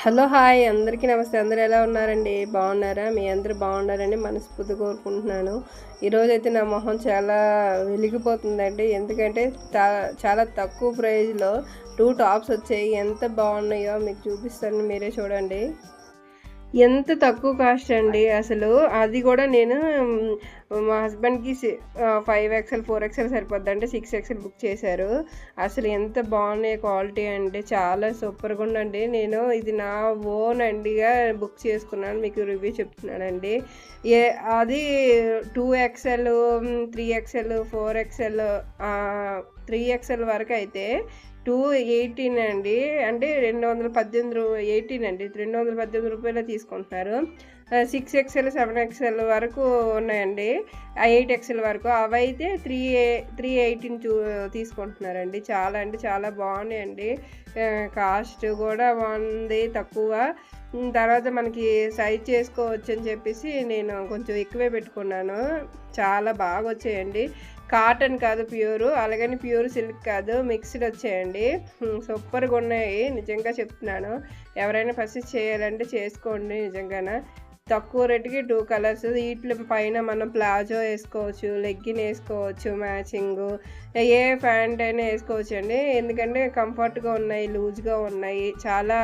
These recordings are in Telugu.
హలో హాయ్ అందరికీ నమస్తే. అందరూ ఎలా ఉన్నారండి? బాగున్నారా? మీ అందరూ బాగున్నారని మనస్ఫూర్తిగా కోరుకుంటున్నాను. ఈరోజైతే నా మొహం చాలా వెలిగిపోతుందండి. ఎందుకంటే చాలా తక్కువ ప్రైజ్లో 2 టాప్స్ వచ్చాయి. ఎంత బాగున్నాయో మీకు చూపిస్తాను, మీరే చూడండి. ఎంత తక్కువ కాస్ట్ అండి అసలు. అది కూడా నేను మా హస్బెండ్కి 5XL 4XL సరిపోద్దంటే 6XL బుక్ చేశారు. అసలు ఎంత బాగున్నాయి క్వాలిటీ అంటే చాలా సూపర్గా ఉందండి. నేను ఇది నా ఓన్ అండిగా బుక్ చేసుకున్నాను, మీకు రివ్యూ చెప్తున్నానండి. అది 2XL 3XL 4XL 3XL వరకు అయితే 218 అండి. అంటే 218 అండి. 218 రూపాయలు తీసుకుంటున్నారు. 6XL 7XL వరకు ఉన్నాయండి. 8XL వరకు అవైతే 318 తీసుకుంటున్నారండి. చాలా అంటే చాలా బాగున్నాయండి. కాస్ట్ కూడా బాగుంది, తక్కువ. తర్వాత మనకి సైజ్ చేసుకోవచ్చు అని చెప్పేసి నేను కొంచెం ఎక్కువే పెట్టుకున్నాను. చాలా బాగా వచ్చాయండి. కాటన్ కాదు ప్యూర్, అలాగని ప్యూర్ సిల్క్ కాదు, మిక్స్డ్ వచ్చాయండి. సూపర్గా ఉన్నాయి, నిజంగా చెప్తున్నాను. ఎవరైనా ఫస్ట్ చేయాలంటే చేసుకోండి నిజంగానే. తక్కువ రేటుకి 2 కలర్స్. వీటి పైన మనం ప్లాజో వేసుకోవచ్చు, లెగ్గిన్ వేసుకోవచ్చు, మ్యాచింగు ఏ ప్యాంట్ అయినా వేసుకోవచ్చు అండి. ఎందుకంటే కంఫర్ట్గా ఉన్నాయి, లూజ్గా ఉన్నాయి, చాలా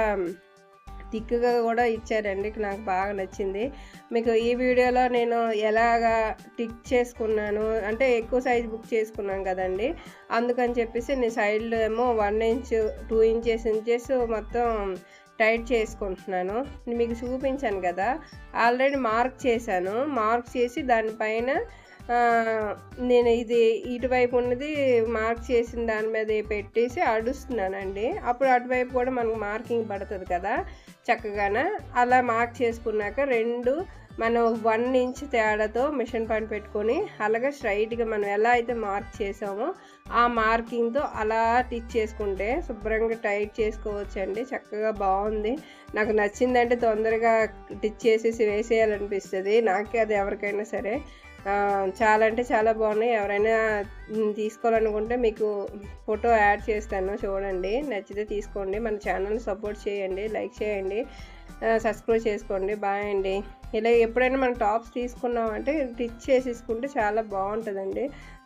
థిక్గా కూడా ఇచ్చారండి. నాకు బాగా నచ్చింది. మీకు ఈ వీడియోలో నేను ఎలాగా టిక్ చేసుకున్నాను అంటే ఎక్కువ సైజ్ బుక్ చేసుకున్నాను కదండి, అందుకని చెప్పేసి నేను సైడ్లో ఏమో 1 ఇంచ్ 2 ఇంచెస్ మొత్తం టైట్ చేసుకుంటున్నాను. మీకు చూపించాను కదా, ఆల్రెడీ మార్క్ చేశాను. మార్క్ చేసి దానిపైన నేను ఇది ఇటువైపు ఉన్నది మార్క్ చేసిన దాని మీద పెట్టేసి అడుస్తున్నానండి. అప్పుడు అటువైపు కూడా మనకు మార్కింగ్ పడుతుంది కదా చక్కగానే. అలా మార్క్ చేసుకున్నాక మనం 1 ఇంచ్ తేడాతో మిషన్ పాయింట్ పెట్టుకొని అలాగే స్ట్రైట్గా మనం ఎలా అయితే మార్క్ చేసామో ఆ మార్కింగ్తో అలా టిచ్ చేసుకుంటే శుభ్రంగా టైట్ చేసుకోవచ్చండి. చక్కగా బాగుంది, నాకు నచ్చిందంటే తొందరగా టిచ్ చేసేసి వేసేయాలనిపిస్తుంది నాకే, అది ఎవరికైనా సరే. చాలా అంటే చాలా బాగున్నాయి. ఎవరైనా తీసుకోవాలనుకుంటే మీకు ఫోటో యాడ్ చేస్తాను, చూడండి. నచ్చితే తీసుకోండి. మన ఛానల్ని సపోర్ట్ చేయండి, లైక్ చేయండి, సబ్స్క్రైబ్ చేసుకోండి. బాయ్ అండి. ఇలా ఎప్పుడైనా మనం టాప్స్ తీసుకున్నామంటే టిచ్ చేసేసుకుంటే చాలా బాగుంటుందండి.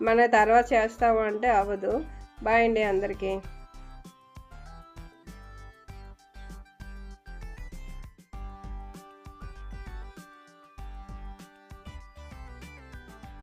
మన తర్వాత చేస్తామంటే అవ్వదు. బాయ్ అండి అందరికీ.